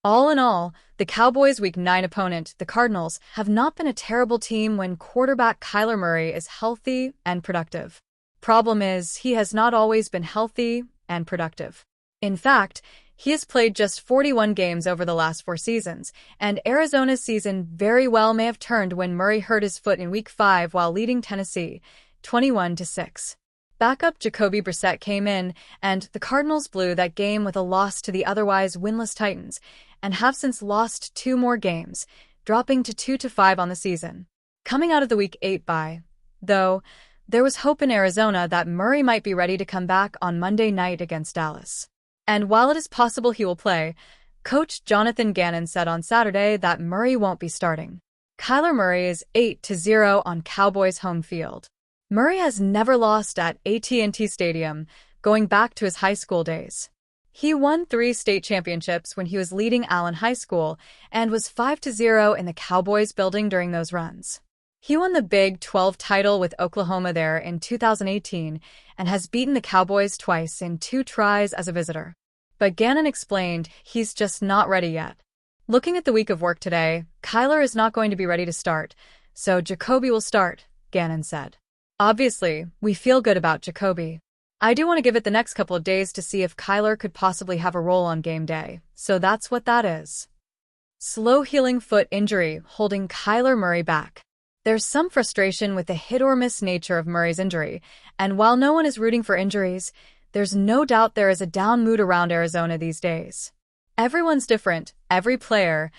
All in all, the Cowboys' Week 9 opponent, the Cardinals, have not been a terrible team when quarterback Kyler Murray is healthy and productive. Problem is, he has not always been healthy and productive. In fact, he has played just 41 games over the last 4 seasons, and Arizona's season very well may have turned when Murray hurt his foot in Week 5 while leading Tennessee, 21-6. Backup Jacoby Brissett came in, and the Cardinals blew that game with a loss to the otherwise winless Titans, and have since lost 2 more games, dropping to 2-5 on the season. Coming out of the Week 8 bye, though, there was hope in Arizona that Murray might be ready to come back on Monday night against Dallas. And while it is possible he will play, Coach Jonathan Gannon said on Saturday that Murray won't be starting. Kyler Murray is 8-0 on Cowboys' home field. Murray has never lost at AT&T Stadium, going back to his high school days. He won 3 state championships when he was leading Allen High School and was 5-0 in the Cowboys building during those runs. He won the Big 12 title with Oklahoma there in 2018 and has beaten the Cowboys twice in 2 tries as a visitor. But Gannon explained he's just not ready yet. Looking at the week of work today, Kyler is not going to be ready to start, so Jacoby will start, Gannon said. Obviously, we feel good about Jacoby. I do want to give it the next couple of days to see if Kyler could possibly have a role on game day, so that's what that is. Slow healing foot injury holding Kyler Murray back. There's some frustration with the hit-or-miss nature of Murray's injury, and while no one is rooting for injuries, there's no doubt there is a down mood around Arizona these days. Everyone's different, every player,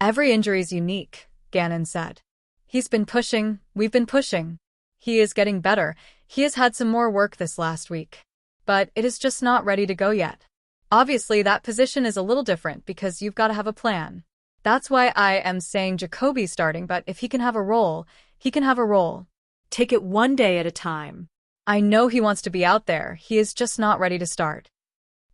every injury's unique, Gannon said. He's been pushing, we've been pushing. He is getting better, he has had some more work this last week. But it is just not ready to go yet. Obviously, that position is a little different because you've got to have a plan. That's why I am saying Jacoby's starting, but if he can have a role, he can have a role. Take it one day at a time. I know he wants to be out there, he is just not ready to start.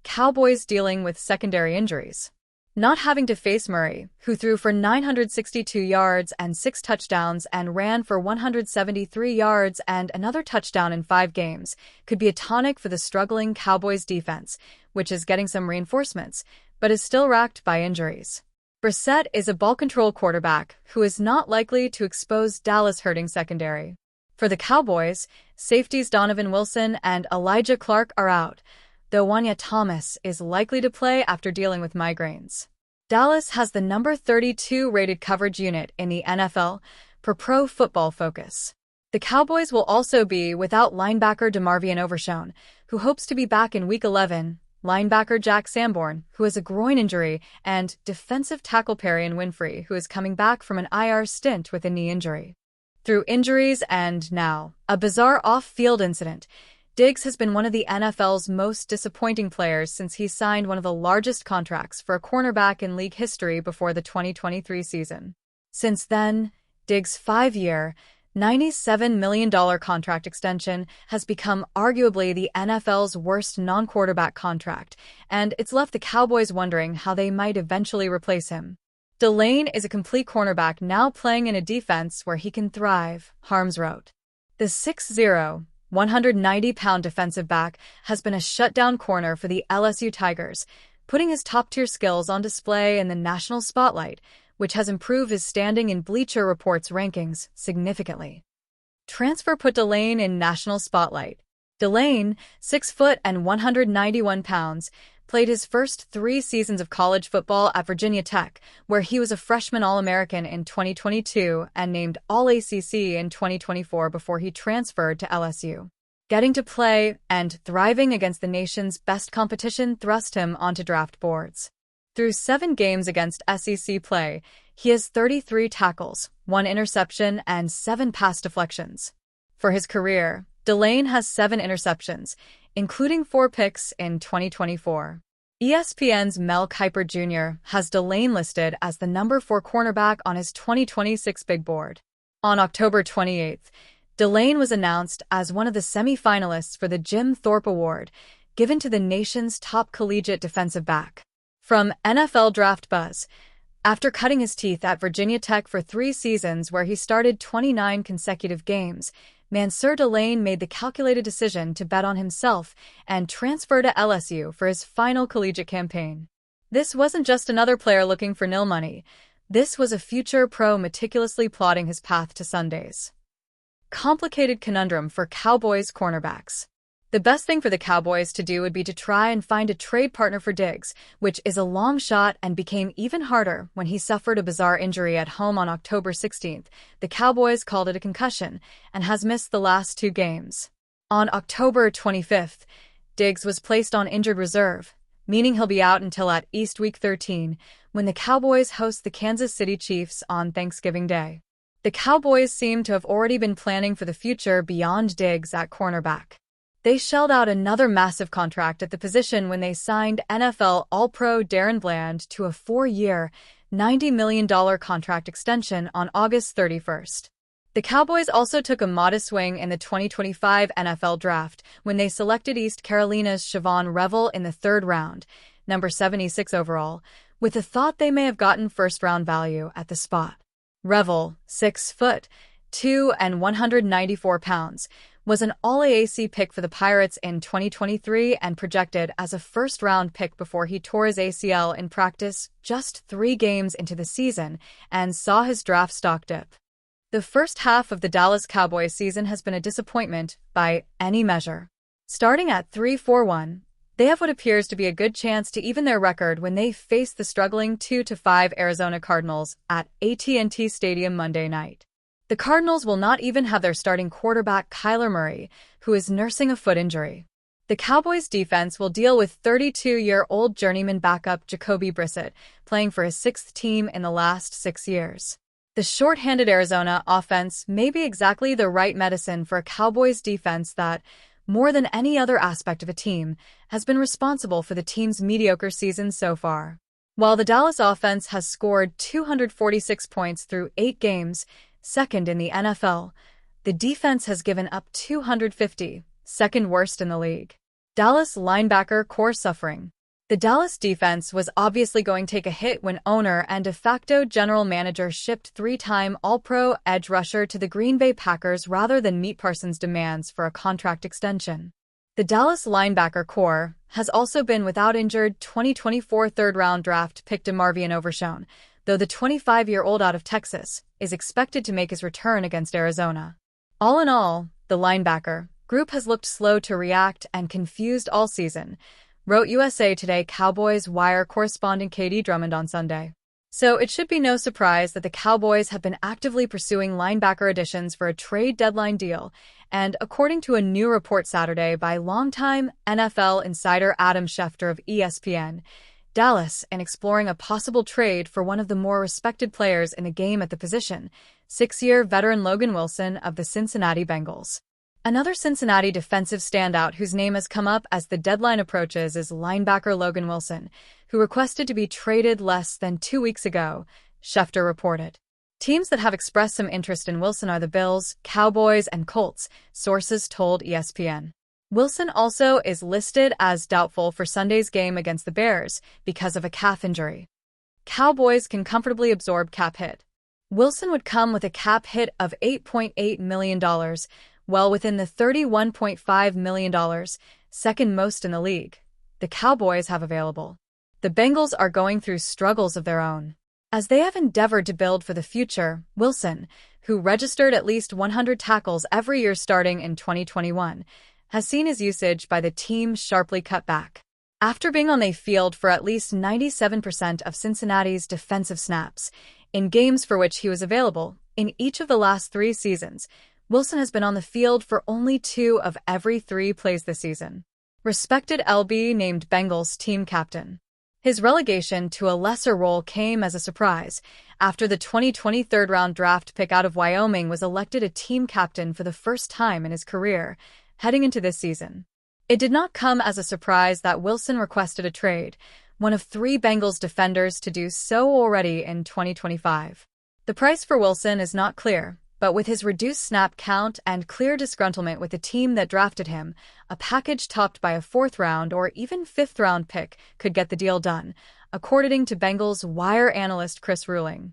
Cowboys dealing with secondary injuries. Not having to face Murray, who threw for 962 yards and 6 touchdowns and ran for 173 yards and another touchdown in 5 games, could be a tonic for the struggling Cowboys defense, which is getting some reinforcements, but is still racked by injuries. Brissett is a ball-control quarterback who is not likely to expose Dallas' hurting secondary. For the Cowboys, safeties Donovan Wilson and Elijah Clark are out, though Wanya Thomas is likely to play after dealing with migraines. Dallas has the number 32 rated coverage unit in the NFL, per Pro Football Focus. The Cowboys will also be without linebacker DeMarvion Overshown, who hopes to be back in Week 11, linebacker Jack Sanborn, who has a groin injury, and defensive tackle Perrion Winfrey, who is coming back from an IR stint with a knee injury. Through injuries and, now, a bizarre off-field incident, Diggs has been one of the NFL's most disappointing players since he signed one of the largest contracts for a cornerback in league history before the 2023 season. Since then, Diggs' 5-year, $97 million contract extension has become arguably the NFL's worst non-quarterback contract, and it's left the Cowboys wondering how they might eventually replace him. Delane is a complete cornerback now playing in a defense where he can thrive, Harms wrote. The 6'0", 190-pound defensive back has been a shutdown corner for the LSU Tigers, putting his top-tier skills on display in the national spotlight, which has improved his standing in Bleacher Report's rankings significantly. Transfer put Delane in national spotlight. Delane, 6 foot and 191 pounds, played his first 3 seasons of college football at Virginia Tech, where he was a freshman All-American in 2022 and named All-ACC in 2024 before he transferred to LSU. Getting to play and thriving against the nation's best competition thrust him onto draft boards. Through 7 games against SEC play, he has 33 tackles, 1 interception, and 7 pass deflections. For his career, Delane has 7 interceptions, including 4 picks in 2024. ESPN's Mel Kiper Jr. has Delane listed as the number 4 cornerback on his 2026 big board. On October 28th, Delane was announced as one of the semi-finalists for the Jim Thorpe Award, given to the nation's top collegiate defensive back. From NFL Draft Buzz, after cutting his teeth at Virginia Tech for 3 seasons where he started 29 consecutive games, Mansour Delane made the calculated decision to bet on himself and transfer to LSU for his final collegiate campaign. This wasn't just another player looking for nil money. This was a future pro meticulously plotting his path to Sundays. Complicated conundrum for Cowboys cornerbacks. The best thing for the Cowboys to do would be to try and find a trade partner for Diggs, which is a long shot and became even harder when he suffered a bizarre injury at home on October 16th. The Cowboys called it a concussion and has missed the last 2 games. On October 25th, Diggs was placed on injured reserve, meaning he'll be out until at least Week 13, when the Cowboys host the Kansas City Chiefs on Thanksgiving Day. The Cowboys seem to have already been planning for the future beyond Diggs at cornerback. They shelled out another massive contract at the position when they signed NFL All-Pro Darren Bland to a 4-year, $90 million contract extension on August 31st. The Cowboys also took a modest swing in the 2025 NFL Draft when they selected East Carolina's Siobhan Revel in the 3rd round, number 76 overall, with the thought they may have gotten first-round value at the spot. Revel, 6'2" and 194 pounds, was an All-AAC pick for the Pirates in 2023 and projected as a first-round pick before he tore his ACL in practice just 3 games into the season and saw his draft stock dip. The first half of the Dallas Cowboys season has been a disappointment by any measure. Starting at 3-4-1, they have what appears to be a good chance to even their record when they face the struggling 2-5 Arizona Cardinals at AT&T Stadium Monday night. The Cardinals will not even have their starting quarterback Kyler Murray, who is nursing a foot injury. The Cowboys' defense will deal with 32-year-old journeyman backup Jacoby Brissett, playing for his 6th team in the last 6 years. The short-handed Arizona offense may be exactly the right medicine for a Cowboys defense that, more than any other aspect of a team, has been responsible for the team's mediocre season so far. While the Dallas offense has scored 246 points through 8 games, second in the NFL, the defense has given up 250, second worst in the league. Dallas linebacker core suffering. The Dallas defense was obviously going to take a hit when owner and de facto general manager shipped 3-time All-Pro edge rusher to the Green Bay Packers rather than meet Parsons' demands for a contract extension. The Dallas linebacker core has also been without injured 2024 third-round draft pick DeMarvion Overshown, though the 25-year-old out of Texas is expected to make his return against Arizona. All in all, the linebacker group has looked slow to react and confused all season, wrote USA Today Cowboys Wire correspondent Katie Drummond on Sunday. So it should be no surprise that the Cowboys have been actively pursuing linebacker additions for a trade deadline deal, and according to a new report Saturday by longtime NFL insider Adam Schefter of ESPN, Dallas in exploring a possible trade for one of the more respected players in the game at the position, 6-year veteran Logan Wilson of the Cincinnati Bengals. Another Cincinnati defensive standout whose name has come up as the deadline approaches is linebacker Logan Wilson, who requested to be traded less than 2 weeks ago, Schefter reported. Teams that have expressed some interest in Wilson are the Bills, Cowboys, and Colts, sources told ESPN. Wilson also is listed as doubtful for Sunday's game against the Bears because of a calf injury. Cowboys can comfortably absorb cap hit. Wilson would come with a cap hit of $8.8 million, well within the $31.5 million, second most in the league, the Cowboys have available. The Bengals are going through struggles of their own. As they have endeavored to build for the future, Wilson, who registered at least 100 tackles every year starting in 2021, has seen his usage by the team sharply cut back. After being on the field for at least 97% of Cincinnati's defensive snaps, in games for which he was available, in each of the last 3 seasons, Wilson has been on the field for only 2 of every 3 plays this season. Respected LB named Bengals team captain. His relegation to a lesser role came as a surprise after the 2020 third-round draft pick out of Wyoming was elected a team captain for the first time in his career, heading into this season. It did not come as a surprise that Wilson requested a trade, one of 3 Bengals defenders to do so already in 2025. The price for Wilson is not clear, but with his reduced snap count and clear disgruntlement with the team that drafted him, a package topped by a 4th-round or even 5th-round pick could get the deal done, according to Bengals Wire analyst Chris Ruling.